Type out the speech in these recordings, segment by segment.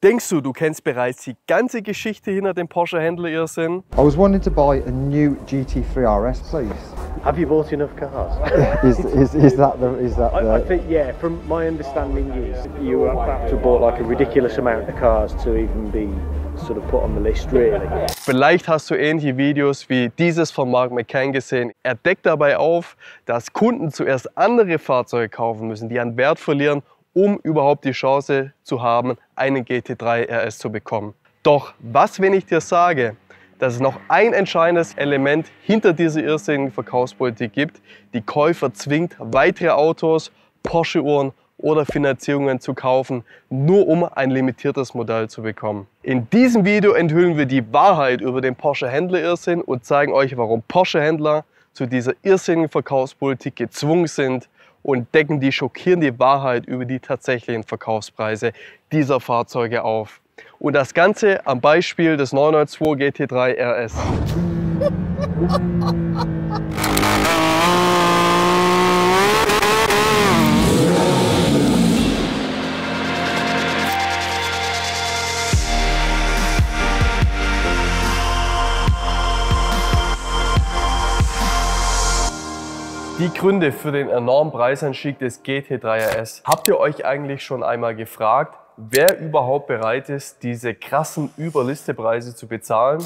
Denkst du, du kennst bereits die ganze Geschichte hinter dem Porsche-Händler-Irrsinn? I was wanting to buy a new GT3 RS, please. Have you bought enough cars? Is that I think, yeah, from my understanding is you have to have bought like a ridiculous amount of cars to even be sort of put on the list, really. Vielleicht hast du ähnliche Videos wie dieses von Mark McCann gesehen. Er deckt dabei auf, dass Kunden zuerst andere Fahrzeuge kaufen müssen, die an Wert verlieren, um überhaupt die Chance zu haben, einen GT3 RS zu bekommen. Doch was, wenn ich dir sage, dass es noch ein entscheidendes Element hinter dieser irrsinnigen Verkaufspolitik gibt, die Käufer zwingt, weitere Autos, Porsche-Uhren oder Finanzierungen zu kaufen, nur um ein limitiertes Modell zu bekommen. In diesem Video enthüllen wir die Wahrheit über den Porsche-Händler-Irrsinn und zeigen euch, warum Porsche-Händler zu dieser irrsinnigen Verkaufspolitik gezwungen sind, und decken die schockierende Wahrheit über die tatsächlichen Verkaufspreise dieser Fahrzeuge auf. Und das Ganze am Beispiel des 992 GT3 RS. Die Gründe für den enormen Preisanstieg des GT3 RS. Habt ihr euch eigentlich schon einmal gefragt, wer überhaupt bereit ist, diese krassen Überlistepreise zu bezahlen?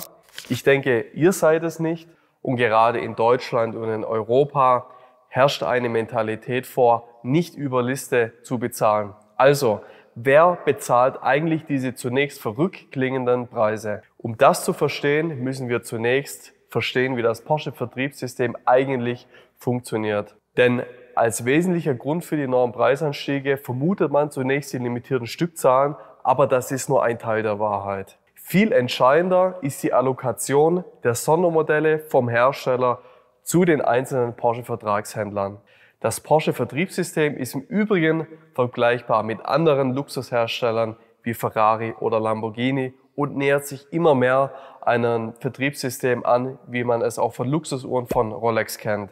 Ich denke, ihr seid es nicht. Und gerade in Deutschland und in Europa herrscht eine Mentalität vor, nicht über Liste zu bezahlen. Also, wer bezahlt eigentlich diese zunächst verrückt klingenden Preise? Um das zu verstehen, müssen wir zunächst verstehen, wie das Porsche-Vertriebssystem eigentlich funktioniert. Denn als wesentlicher Grund für die enormen Preisanstiege vermutet man zunächst die limitierten Stückzahlen, aber das ist nur ein Teil der Wahrheit. Viel entscheidender ist die Allokation der Sondermodelle vom Hersteller zu den einzelnen Porsche-Vertragshändlern. Das Porsche-Vertriebssystem ist im Übrigen vergleichbar mit anderen Luxusherstellern wie Ferrari oder Lamborghini und nähert sich immer mehr einem Vertriebssystem an, wie man es auch von Luxusuhren von Rolex kennt.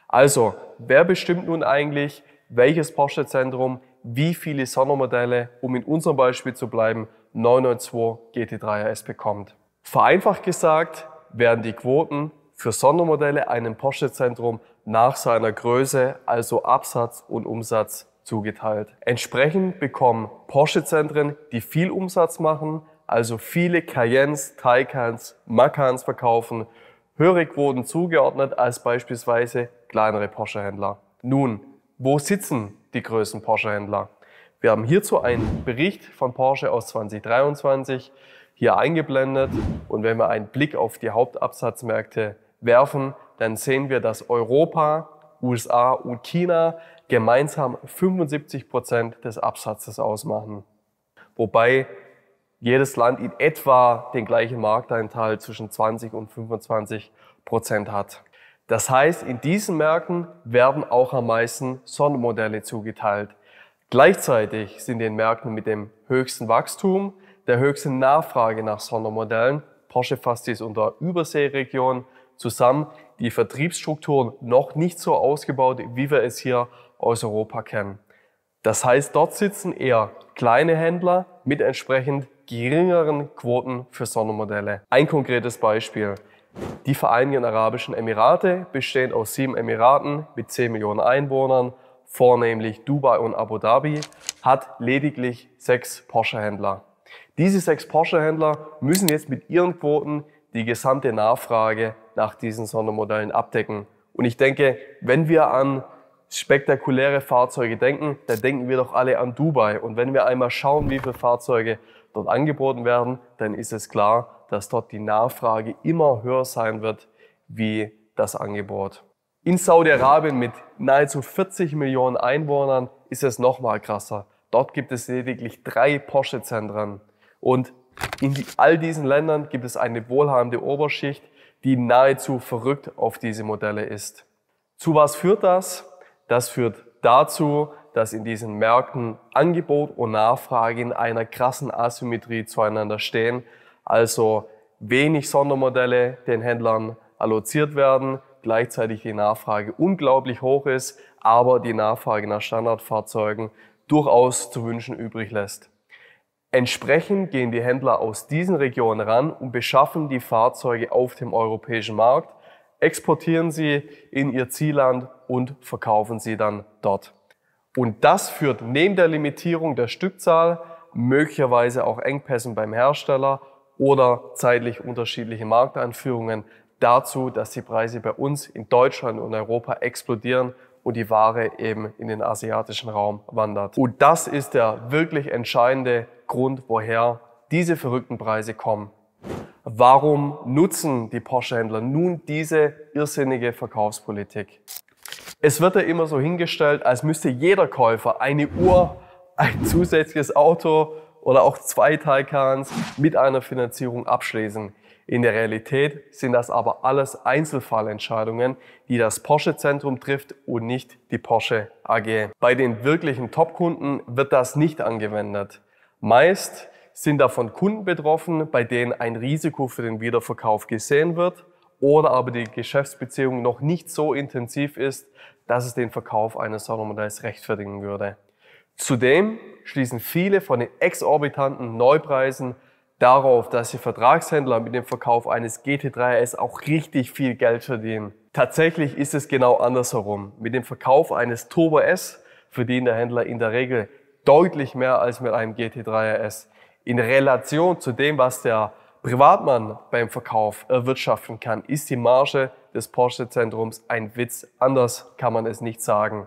Also, wer bestimmt nun eigentlich, welches Porsche-Zentrum wie viele Sondermodelle, um in unserem Beispiel zu bleiben, 992 GT3 RS bekommt? Vereinfacht gesagt werden die Quoten für Sondermodelle einem Porsche-Zentrum nach seiner Größe, also Absatz und Umsatz, zugeteilt. Entsprechend bekommen Porsche-Zentren, die viel Umsatz machen, also viele Cayennes, Taycans, Macans verkaufen, höhere Quoten zugeordnet als beispielsweise kleinere Porsche-Händler. Nun, wo sitzen die größten Porsche-Händler? Wir haben hierzu einen Bericht von Porsche aus 2023 hier eingeblendet und wenn wir einen Blick auf die Hauptabsatzmärkte werfen, dann sehen wir, dass Europa, USA und China gemeinsam 75% des Absatzes ausmachen. Wobei jedes Land in etwa den gleichen Markteinteil zwischen 20 und 25% hat. Das heißt, in diesen Märkten werden auch am meisten Sondermodelle zugeteilt. Gleichzeitig sind in den Märkten mit dem höchsten Wachstum, der höchsten Nachfrage nach Sondermodellen, Porsche fasst dies unter Überseeregion zusammen, die Vertriebsstrukturen noch nicht so ausgebaut, wie wir es hier aus Europa kennen. Das heißt, dort sitzen eher kleine Händler mit entsprechend geringeren Quoten für Sondermodelle. Ein konkretes Beispiel. Die Vereinigten Arabischen Emirate bestehen aus 7 Emiraten mit 10 Millionen Einwohnern, vornehmlich Dubai und Abu Dhabi, hat lediglich 6 Porsche-Händler. Diese 6 Porsche-Händler müssen jetzt mit ihren Quoten die gesamte Nachfrage nach diesen Sondermodellen abdecken. Und ich denke, wenn wir an spektakuläre Fahrzeuge denken, dann denken wir doch alle an Dubai. Und wenn wir einmal schauen, wie viele Fahrzeuge dort angeboten werden, dann ist es klar, dass dort die Nachfrage immer höher sein wird wie das Angebot. In Saudi-Arabien mit nahezu 40 Millionen Einwohnern ist es nochmal krasser. Dort gibt es lediglich 3 Porsche-Zentren. Und in all diesen Ländern gibt es eine wohlhabende Oberschicht, die nahezu verrückt auf diese Modelle ist. Zu was führt das? Das führt dazu, dass in diesen Märkten Angebot und Nachfrage in einer krassen Asymmetrie zueinander stehen. Also wenig Sondermodelle den Händlern alloziert werden, gleichzeitig die Nachfrage unglaublich hoch ist, aber die Nachfrage nach Standardfahrzeugen durchaus zu wünschen übrig lässt. Entsprechend gehen die Händler aus diesen Regionen ran und beschaffen die Fahrzeuge auf dem europäischen Markt, exportieren sie in ihr Zielland und verkaufen sie dann dort. Und das führt neben der Limitierung der Stückzahl, möglicherweise auch Engpässen beim Hersteller oder zeitlich unterschiedliche Markteinführungen dazu, dass die Preise bei uns in Deutschland und Europa explodieren und die Ware eben in den asiatischen Raum wandert. Und das ist der wirklich entscheidende Grund, woher diese verrückten Preise kommen. Warum nutzen die Porsche-Händler nun diese irrsinnige Verkaufspolitik? Es wird ja immer so hingestellt, als müsste jeder Käufer eine Uhr, ein zusätzliches Auto oder auch 2 Taycans mit einer Finanzierung abschließen. In der Realität sind das aber alles Einzelfallentscheidungen, die das Porsche-Zentrum trifft und nicht die Porsche AG. Bei den wirklichen Top-Kunden wird das nicht angewendet. Meist sind davon Kunden betroffen, bei denen ein Risiko für den Wiederverkauf gesehen wird oder aber die Geschäftsbeziehung noch nicht so intensiv ist, dass es den Verkauf eines Sondermodells rechtfertigen würde. Zudem schließen viele von den exorbitanten Neupreisen darauf, dass die Vertragshändler mit dem Verkauf eines GT3 RS auch richtig viel Geld verdienen. Tatsächlich ist es genau andersherum. Mit dem Verkauf eines Turbo S verdient der Händler in der Regel deutlich mehr als mit einem GT3 RS. In Relation zu dem, was der Privatmann beim Verkauf erwirtschaften kann, ist die Marge des Porsche-Zentrums ein Witz. Anders kann man es nicht sagen.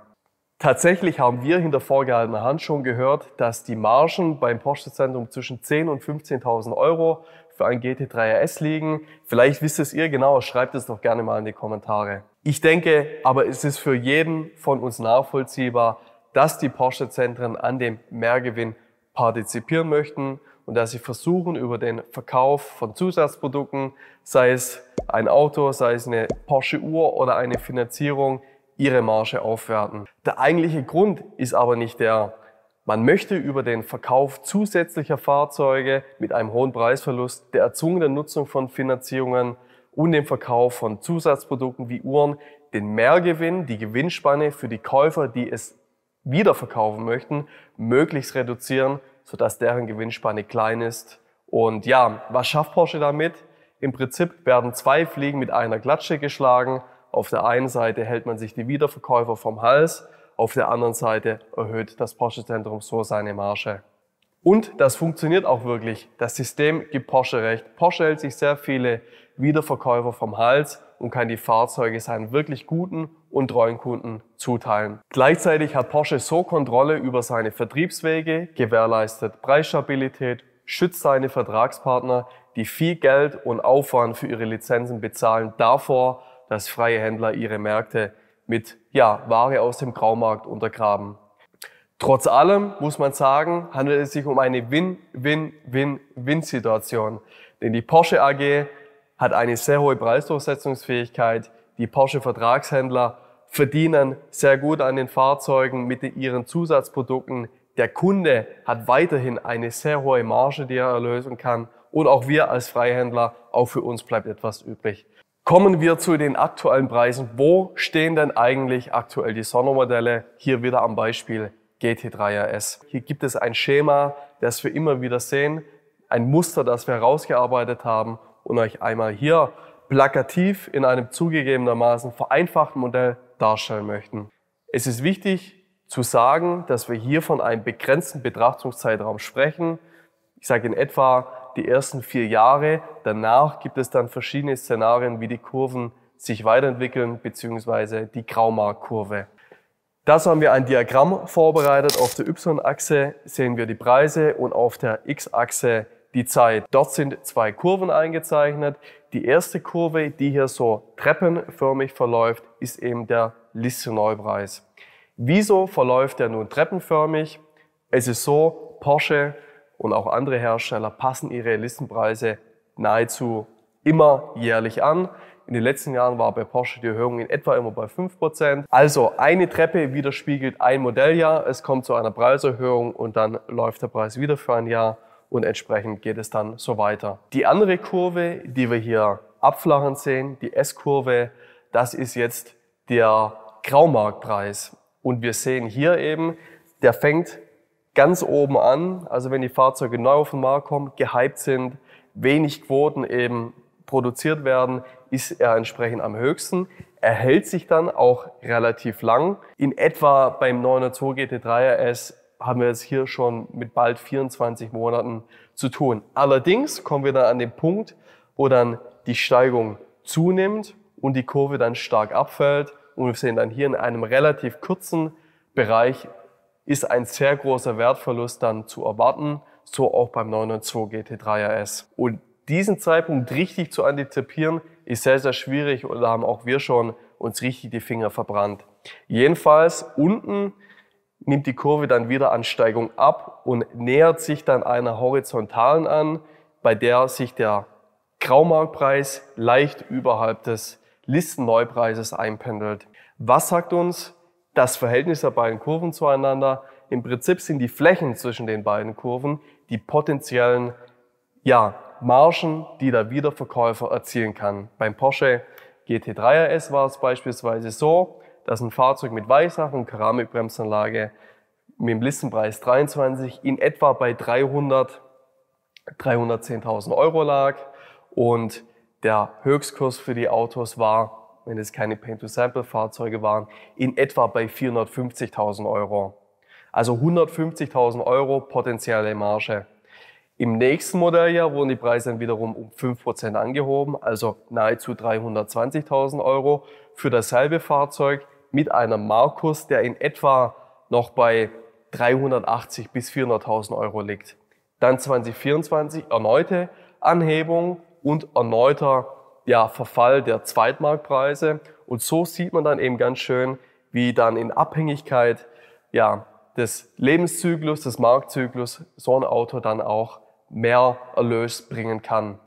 Tatsächlich haben wir hinter vorgehaltener Hand schon gehört, dass die Margen beim Porsche-Zentrum zwischen 10.000 und 15.000 Euro für ein GT3 RS liegen. Vielleicht wisst es ihr genauer, schreibt es doch gerne mal in die Kommentare. Ich denke, aber es ist für jeden von uns nachvollziehbar, dass die Porsche-Zentren an dem Mehrgewinn partizipieren möchten und dass sie versuchen, über den Verkauf von Zusatzprodukten, sei es ein Auto, sei es eine Porsche-Uhr oder eine Finanzierung, ihre Marge aufwerten. Der eigentliche Grund ist aber nicht der. Man möchte über den Verkauf zusätzlicher Fahrzeuge mit einem hohen Preisverlust, der erzwungenen Nutzung von Finanzierungen und dem Verkauf von Zusatzprodukten wie Uhren den Mehrgewinn, die Gewinnspanne für die Käufer, die es wiederverkaufen möchten, möglichst reduzieren, sodass deren Gewinnspanne klein ist. Und ja, was schafft Porsche damit? Im Prinzip werden 2 Fliegen mit einer Klatsche geschlagen. Auf der einen Seite hält man sich die Wiederverkäufer vom Hals, auf der anderen Seite erhöht das Porsche-Zentrum so seine Marge. Und das funktioniert auch wirklich. Das System gibt Porsche recht. Porsche hält sich sehr viele Wiederverkäufer vom Hals und kann die Fahrzeuge seinen wirklich guten und treuen Kunden zuteilen. Gleichzeitig hat Porsche so Kontrolle über seine Vertriebswege, gewährleistet Preisstabilität, schützt seine Vertragspartner, die viel Geld und Aufwand für ihre Lizenzen bezahlen, davor, dass freie Händler ihre Märkte mit Ware aus dem Graumarkt untergraben. Trotz allem muss man sagen, handelt es sich um eine Win-Win-Win-Win-Situation. Denn die Porsche AG hat eine sehr hohe Preisdurchsetzungsfähigkeit. Die Porsche-Vertragshändler verdienen sehr gut an den Fahrzeugen mit ihren Zusatzprodukten. Der Kunde hat weiterhin eine sehr hohe Marge, die er erlösen kann. Und auch wir als Freihändler, auch für uns bleibt etwas übrig. Kommen wir zu den aktuellen Preisen. Wo stehen denn eigentlich aktuell die Sondermodelle? Hier wieder am Beispiel GT3 RS. Hier gibt es ein Schema, das wir immer wieder sehen, ein Muster, das wir herausgearbeitet haben und euch einmal hier plakativ in einem zugegebenermaßen vereinfachten Modell darstellen möchten. Es ist wichtig zu sagen, dass wir hier von einem begrenzten Betrachtungszeitraum sprechen. Ich sage in etwa die ersten 4 Jahre. Danach gibt es dann verschiedene Szenarien, wie die Kurven sich weiterentwickeln, beziehungsweise die Graumarktkurve. Dazu haben wir ein Diagramm vorbereitet. Auf der Y-Achse sehen wir die Preise und auf der X-Achse die Zeit. Dort sind 2 Kurven eingezeichnet. Die erste Kurve, die hier so treppenförmig verläuft, ist eben der Liste-Neupreis. Wieso verläuft der nun treppenförmig? Es ist so, Porsche und auch andere Hersteller passen ihre Listenpreise nahezu immer jährlich an. In den letzten Jahren war bei Porsche die Erhöhung in etwa immer bei 5%. Also eine Treppe widerspiegelt ein Modelljahr. Es kommt zu einer Preiserhöhung und dann läuft der Preis wieder für ein Jahr und entsprechend geht es dann so weiter. Die andere Kurve, die wir hier abflachen sehen, die S-Kurve, das ist jetzt der Graumarktpreis. Und wir sehen hier eben, der fängt ganz oben an. Also wenn die Fahrzeuge neu auf den Markt kommen, gehypt sind, wenig Quoten eben produziert werden, ist er entsprechend am höchsten. Er hält sich dann auch relativ lang. In etwa beim 902 GT3 RS haben wir es hier schon mit bald 24 Monaten zu tun. Allerdings kommen wir dann an den Punkt, wo dann die Steigung zunimmt und die Kurve dann stark abfällt. Und wir sehen dann hier in einem relativ kurzen Bereich ist ein sehr großer Wertverlust dann zu erwarten, so auch beim 992 GT3 RS. Und diesen Zeitpunkt richtig zu antizipieren, ist sehr, sehr schwierig und da haben auch wir schon uns richtig die Finger verbrannt. Jedenfalls unten nimmt die Kurve dann wieder an Steigung ab und nähert sich dann einer horizontalen an, bei der sich der Graumarktpreis leicht überhalb des Listenneupreises einpendelt. Was sagt uns das Verhältnis der beiden Kurven zueinander? Im Prinzip sind die Flächen zwischen den beiden Kurven die potenziellen Margen, die der Wiederverkäufer erzielen kann. Beim Porsche GT3 RS war es beispielsweise so, dass ein Fahrzeug mit Weichsach- und Keramikbremsanlage mit dem Listenpreis 23 in etwa bei 310.000 Euro lag und der Höchstkurs für die Autos war, wenn es keine Paint-to-Sample-Fahrzeuge waren, in etwa bei 450.000 Euro. Also 150.000 Euro potenzielle Marge. Im nächsten Modelljahr wurden die Preise dann wiederum um 5% angehoben, also nahezu 320.000 Euro für dasselbe Fahrzeug mit einem Marktkurs, der in etwa noch bei 380.000 bis 400.000 Euro liegt. Dann 2024 erneute Anhebung und erneuter Verfall der Zweitmarktpreise. Und so sieht man dann eben ganz schön, wie dann in Abhängigkeit des Lebenszyklus, des Marktzyklus, so ein Auto dann auch mehr Erlös bringen kann.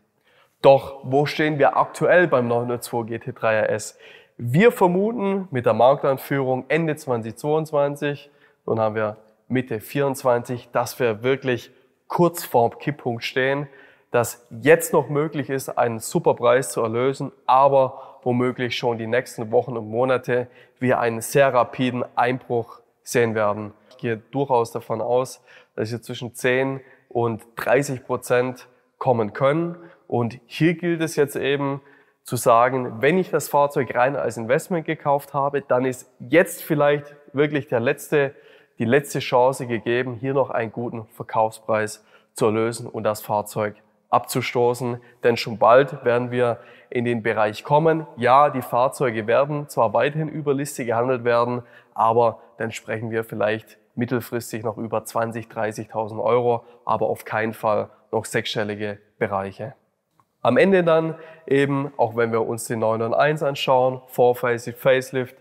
Doch wo stehen wir aktuell beim 992 GT3 RS? Wir vermuten mit der Markteinführung Ende 2022, nun haben wir Mitte 2024, dass wir wirklich kurz vorm Kipppunkt stehen, dass jetzt noch möglich ist, einen super Preis zu erlösen, aber womöglich schon die nächsten Wochen und Monate wir einen sehr rapiden Einbruch sehen werden. Ich gehe durchaus davon aus, dass wir zwischen 10 und 30% kommen können. Und hier gilt es jetzt eben zu sagen, wenn ich das Fahrzeug rein als Investment gekauft habe, dann ist jetzt vielleicht wirklich die letzte Chance gegeben, hier noch einen guten Verkaufspreis zu erlösen und das Fahrzeug abzustoßen. Denn schon bald werden wir in den Bereich kommen. Ja, die Fahrzeuge werden zwar weiterhin über Liste gehandelt werden, aber dann sprechen wir vielleicht mittelfristig noch über 20.000, 30.000 Euro, aber auf keinen Fall noch sechsstellige Bereiche. Am Ende dann eben, auch wenn wir uns den 991 anschauen, vor Facelift,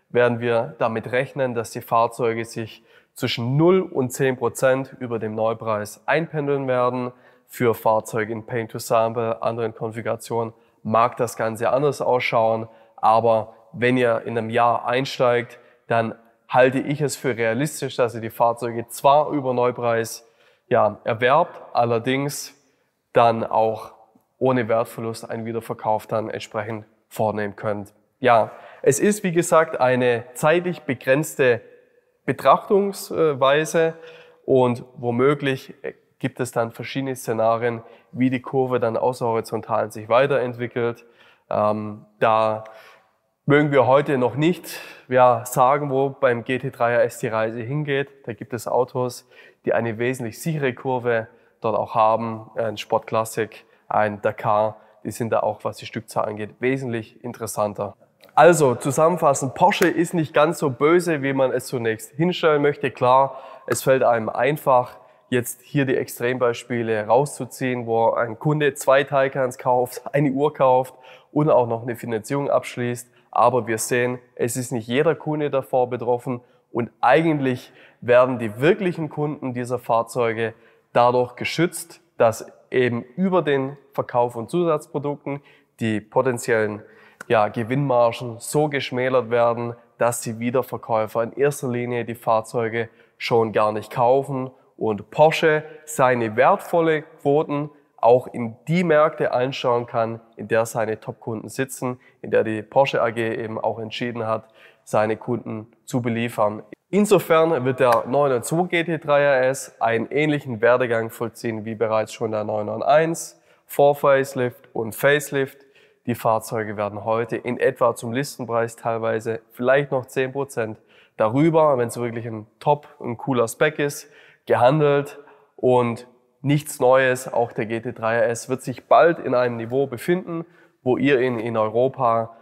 werden wir damit rechnen, dass die Fahrzeuge sich zwischen 0 und 10% über dem Neupreis einpendeln werden. Für Fahrzeuge in Paint-to-Sample, anderen Konfigurationen mag das Ganze anders ausschauen, aber wenn ihr in einem Jahr einsteigt, dann halte ich es für realistisch, dass ihr die Fahrzeuge zwar über Neupreis erwerbt, allerdings dann auch ohne Wertverlust einen Wiederverkauf dann entsprechend vornehmen könnt. Ja, es ist wie gesagt eine zeitlich begrenzte Betrachtungsweise und womöglich gibt es dann verschiedene Szenarien, wie die Kurve dann außerhorizontal sich weiterentwickelt. Da mögen wir heute noch nicht sagen, wo beim GT3 RS die Reise hingeht. Da gibt es Autos, die eine wesentlich sichere Kurve dort auch haben. Ein Sport Classic, ein Dakar, die sind da auch, was die Stückzahl angeht, wesentlich interessanter. Also zusammenfassend, Porsche ist nicht ganz so böse, wie man es zunächst hinstellen möchte. Klar, es fällt einem einfach, jetzt hier die Extrembeispiele rauszuziehen, wo ein Kunde 2 Taycans kauft, eine Uhr kauft und auch noch eine Finanzierung abschließt. Aber wir sehen, es ist nicht jeder Kunde davor betroffen und eigentlich werden die wirklichen Kunden dieser Fahrzeuge dadurch geschützt, dass eben über den Verkauf von Zusatzprodukten die potenziellen Gewinnmargen so geschmälert werden, dass die Wiederverkäufer in erster Linie die Fahrzeuge schon gar nicht kaufen und Porsche seine wertvolle Quoten auch in die Märkte einschauen kann, in der seine Top-Kunden sitzen, in der die Porsche AG eben auch entschieden hat, seine Kunden zu beliefern. Insofern wird der 992 GT3 RS einen ähnlichen Werdegang vollziehen wie bereits schon der 991, Vor-Facelift und Facelift. Die Fahrzeuge werden heute in etwa zum Listenpreis teilweise vielleicht noch 10% darüber, wenn es wirklich ein cooler Spec ist, gehandelt und nichts Neues. Auch der GT3 RS wird sich bald in einem Niveau befinden, wo ihr ihn in Europa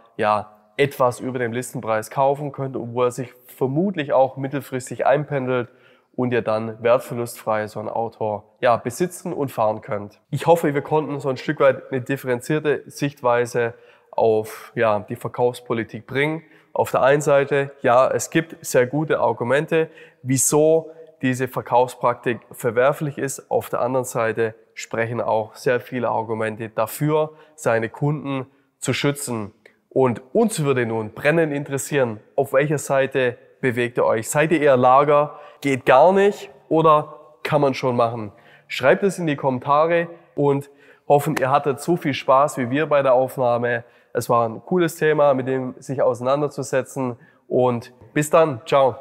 etwas über dem Listenpreis kaufen könnt und wo er sich vermutlich auch mittelfristig einpendelt und ihr dann wertverlustfrei so ein Auto besitzen und fahren könnt. Ich hoffe, wir konnten so ein Stück weit eine differenzierte Sichtweise auf die Verkaufspolitik bringen. Auf der einen Seite, es gibt sehr gute Argumente, wieso diese Verkaufspraktik verwerflich ist. Auf der anderen Seite sprechen auch sehr viele Argumente dafür, seine Kunden zu schützen. Und uns würde nun brennend interessieren, auf welcher Seite bewegt ihr euch? Seid ihr eher Lager, geht gar nicht oder kann man schon machen? Schreibt es in die Kommentare und hoffen, ihr hattet so viel Spaß wie wir bei der Aufnahme. Es war ein cooles Thema, mit dem sich auseinanderzusetzen und bis dann. Ciao.